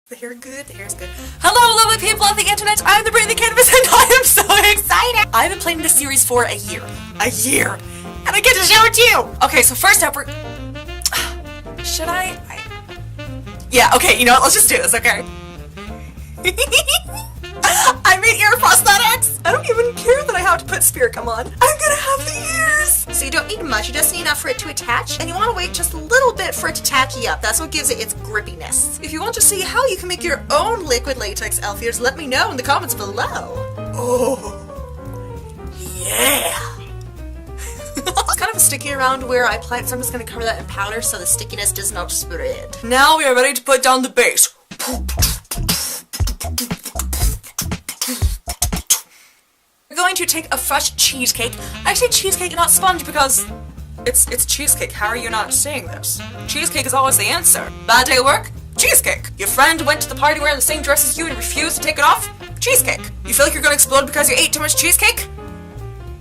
The hair good? The hair's good. Hello, lovely people of the internet! I'm the Brain the Cannabis and I am so excited! I've been playing this series for a year. A year! And I get to show it to you! Okay, so first up we're... Should I? Yeah, okay, you know what? Let's just do this, okay? I made ear prosthetics! I don't even care that I have to put spirit gum on. I'm gonna have the ears! So you don't need much, you just need enough for it to attach, and you want to wait just a little bit for it to tacky up. That's what gives it its grippiness. If you want to see how you can make your own liquid latex elf ears, let me know in the comments below. Oh, yeah! It's kind of sticky around where I apply it, so I'm just going to cover that in powder so the stickiness does not spread. Now we are ready to put down the base. We're going to take a fresh cheesecake. I say cheesecake and not sponge because it's cheesecake. How are you not saying this? Cheesecake is always the answer. Bad day at work? Cheesecake. Your friend went to the party wearing the same dress as you and refused to take it off? Cheesecake. You feel like you're gonna explode because you ate too much cheesecake?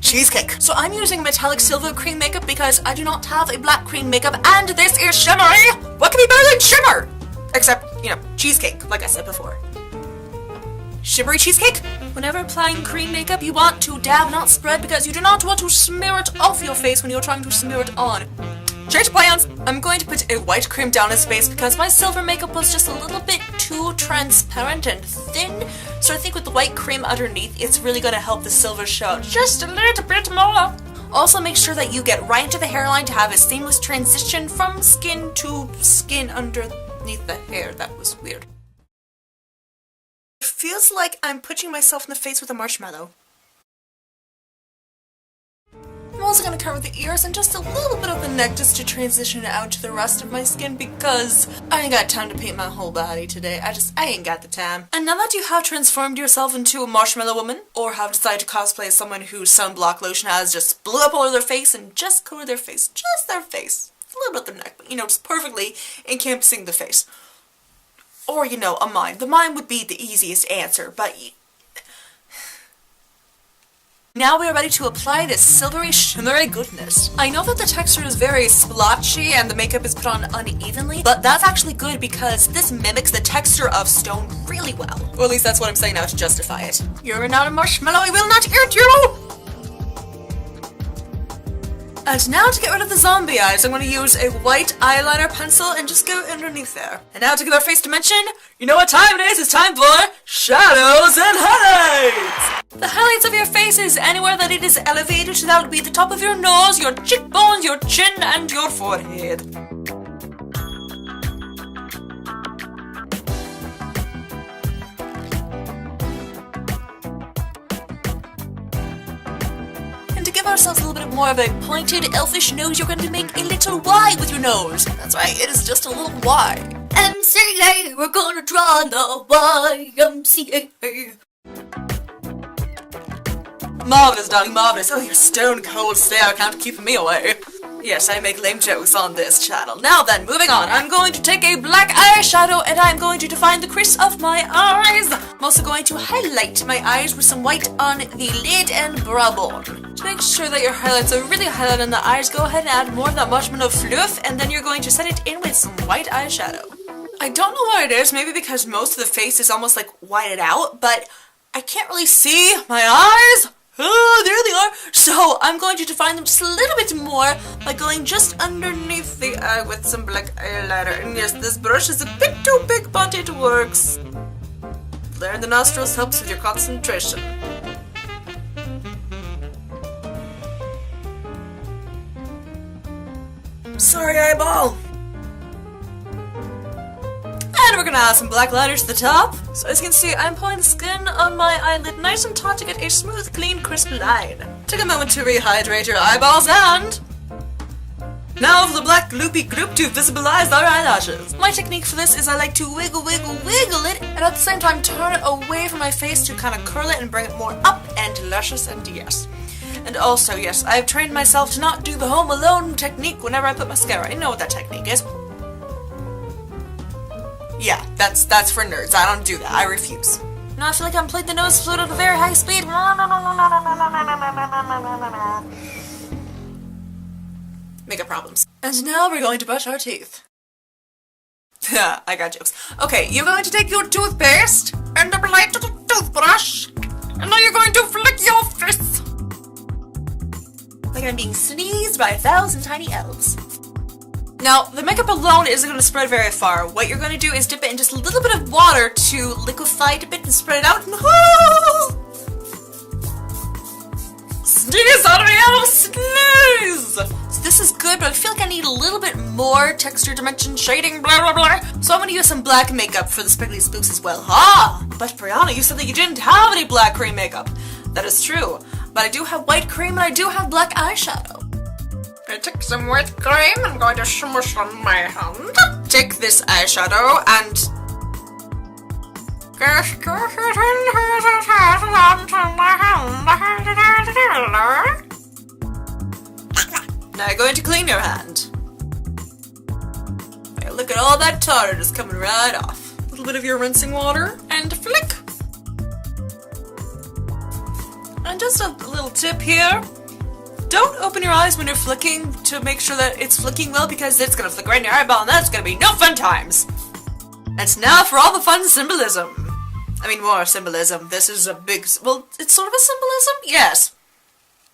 Cheesecake. So I'm using metallic silver cream makeup because I do not have a black cream makeup and this is shimmery! What can be better than shimmer? Except, you know, cheesecake, like I said before. Shimmery cheesecake? Whenever applying cream makeup, you want to dab, not spread, because you do not want to smear it off your face when you're trying to smear it on. Change plans! I'm going to put a white cream down his face because my silver makeup was just a little bit too transparent and thin, so I think with the white cream underneath, it's really going to help the silver show just a little bit more. Also make sure that you get right into the hairline to have a seamless transition from skin to skin underneath the hair. That was weird. It feels like I'm punching myself in the face with a marshmallow. I'm also going to cover the ears and just a little bit of the neck just to transition it out to the rest of my skin because I ain't got time to paint my whole body today. I ain't got the time. And now that you have transformed yourself into a marshmallow woman, or have decided to cosplay as someone whose sunblock lotion has just blew up all over their face and just covered their face, just their face, a little bit of their neck, but you know, just perfectly encompassing the face. Or, you know, a mime. The mime would be the easiest answer, but... Now we are ready to apply this silvery, shimmery goodness. I know that the texture is very splotchy and the makeup is put on unevenly, but that's actually good because this mimics the texture of stone really well. Or at least that's what I'm saying now to justify it. You're not a marshmallow, I will not eat you! And now to get rid of the zombie eyes, I'm going to use a white eyeliner pencil and just go underneath there. And now to give our face dimension, you know what time it is? It's time for shadows and highlights! The highlights of your face is anywhere that it is elevated, so that would be the top of your nose, your cheekbones, your chin, and your forehead. To give ourselves a little bit more of a pointed, elfish nose, you're going to make a little Y with your nose. That's right, it is just a little Y. MCA, we're gonna draw the YMCA. Marvelous, darling, marvelous. Oh, your stone cold stare can't keep me away. Yes, I make lame jokes on this channel. Now then, moving on, I'm going to take a black eyeshadow and I'm going to define the crease of my eyes. I'm also going to highlight my eyes with some white on the lid and brow bone. To make sure that your highlights are really highlighted on the eyes, go ahead and add more of that marshmallow fluff and then you're going to set it in with some white eyeshadow. I don't know what it is, maybe because most of the face is almost like whited out, but I can't really see my eyes. Oh, there they are! So, I'm going to define them just a little bit more by going just underneath the eye with some black eyeliner. And yes, this brush is a bit too big, but it works. Flaring the nostrils helps with your concentration. Sorry, eyeball! And we're gonna add some black liner to the top. So as you can see, I'm pulling the skin on my eyelid nice and taut to get a smooth, clean, crisp line. Take a moment to rehydrate your eyeballs and... Now for the black loopy gloop to visibilize our eyelashes. My technique for this is I like to wiggle it, and at the same time turn it away from my face to kind of curl it and bring it more up and luscious and yes. And also, yes, I've trained myself to not do the Home Alone technique whenever I put mascara. You know what that technique is. Yeah, that's for nerds. I don't do that. I refuse. Now I feel like I'm playing the nose flute at a very high speed. Makeup problems. And now we're going to brush our teeth. Yeah, I got jokes. Okay, you're going to take your toothpaste and apply it to the toothbrush. And now you're going to flick your face. Like I'm being sneezed by 1,000 tiny elves. Now, the makeup alone isn't going to spread very far. What you're going to do is dip it in just a little bit of water to liquefy it a bit and spread it out. Sneeze on me, elf, sneeze! So this is good, but I feel like I need a little bit more texture, dimension, shading, blah blah blah. So I'm going to use some black makeup for the Spriggly Spooks as well. Ah! But Brianna, you said that you didn't have any black cream makeup. That is true. But I do have white cream and I do have black eyeshadow. I take some white cream, I'm going to smush on my hand. Take this eyeshadow and... Now you're going to clean your hand. Now look at all that tar just coming right off. A little bit of your rinsing water and flick. And just a little tip here. Don't open your eyes when you're flicking to make sure that it's flicking well, because it's gonna flick right in your eyeball and that's gonna be no fun times. And now for all the fun symbolism. I mean, more symbolism. This is a big... well, it's sort of a symbolism? Yes.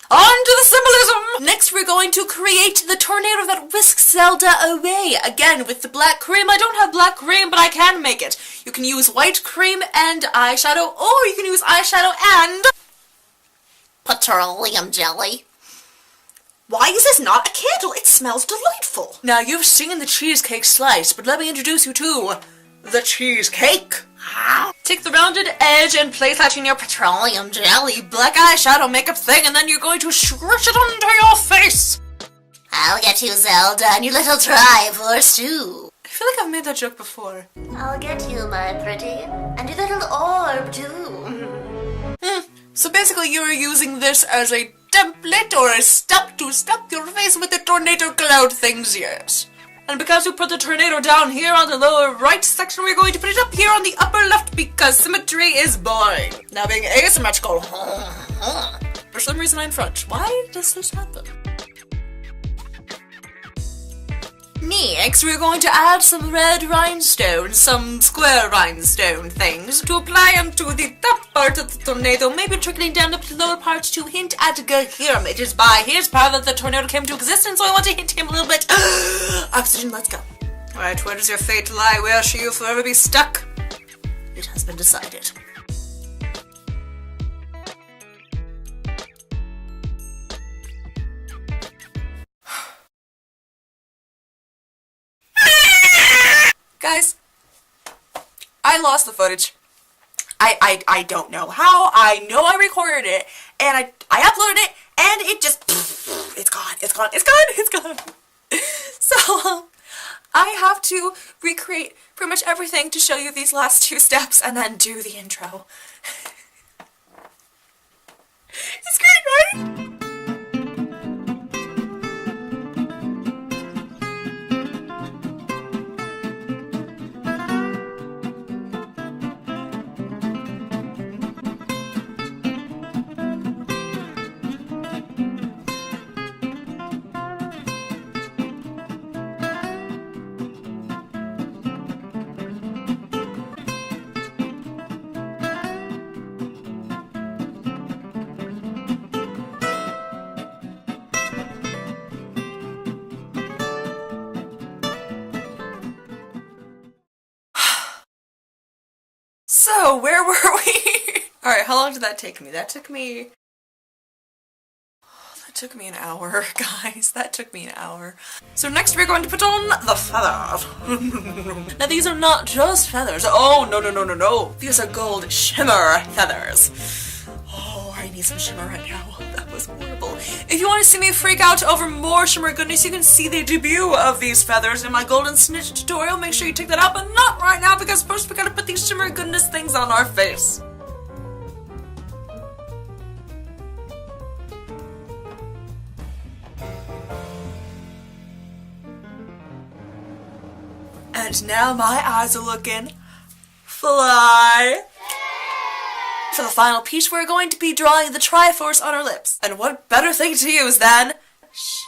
On to the symbolism! Next we're going to create the tornado that whisks Zelda away. Again, with the black cream. I don't have black cream, but I can make it. You can use white cream and eyeshadow, or you can use eyeshadow and... petroleum jelly. Why is this not a candle? It smells delightful. Now, you've seen the cheesecake slice, but let me introduce you to the cheesecake. Take the rounded edge and place that in your petroleum jelly black eyeshadow makeup thing, and then you're going to squish it onto your face. I'll get you, Zelda, and your little Triforce too. I feel like I've made that joke before. I'll get you, my pretty, and your little orb too. So basically you're using this as a template or a step to stuff your face with the tornado cloud things, yes. And because we put the tornado down here on the lower right section, we're going to put it up here on the upper left because symmetry is boring. Now being asymmetrical. For some reason I'm French. Why does this happen? Next, we're going to add some red rhinestones, some square rhinestone things, to apply them to the top part of the tornado, maybe trickling down up to the lower parts to hint at Gahirm. It is by his power that the tornado came to existence, so I want to hint him a little bit. Oxygen, let's go. Alright, where does your fate lie? Where shall you forever be stuck? It has been decided. Guys, I lost the footage. I don't know how. I know I recorded it, and I uploaded it, and it just, it's gone. So, I have to recreate pretty much everything to show you these last two steps, and then do the intro. It's great, right? So, where were we? Alright, how long did that take me? That took me an hour, guys. That took me an hour. So next we're going to put on the feathers. Now these are not just feathers. Oh, no. These are gold shimmer feathers. Oh, I need some shimmer right now. That was horrible. If you want to see me freak out over more shimmer goodness, you can see the debut of these feathers in my golden snitch tutorial. Make sure you check that out, but not right now because first we gotta put these shimmer goodness things on our face. And now my eyes are looking fly. For the final piece, we're going to be drawing the Triforce on our lips. And what better thing to use than shimmer?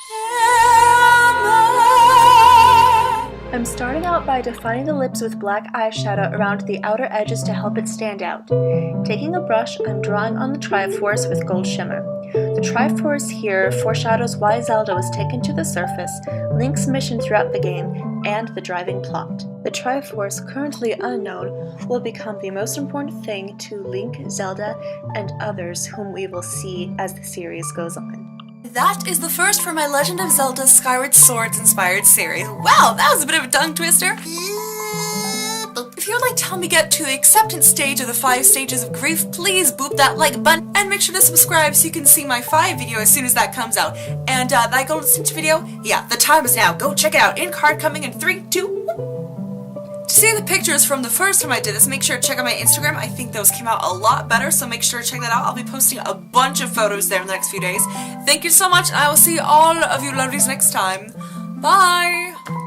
I'm starting out by defining the lips with black eyeshadow around the outer edges to help it stand out. Taking a brush, I'm drawing on the Triforce with gold shimmer. The Triforce here foreshadows why Zelda was taken to the surface, Link's mission throughout the game, and the driving plot. The Triforce, currently unknown, will become the most important thing to Link, Zelda, and others whom we will see as the series goes on. That is the first for my Legend of Zelda Skyward Swords inspired series. Wow, that was a bit of a tongue twister. If you'd like to help me get to the acceptance stage of the 5 stages of grief, please boop that like button and make sure to subscribe so you can see my 5 video as soon as that comes out. And that Golden Stitch video, yeah, the time is now. Go check it out. In card coming in 3, 2, To see the pictures from the first time I did this, make sure to check out my Instagram. I think those came out a lot better, so make sure to check that out. I'll be posting a bunch of photos there in the next few days. Thank you so much, and I will see all of you lovelies next time. Bye!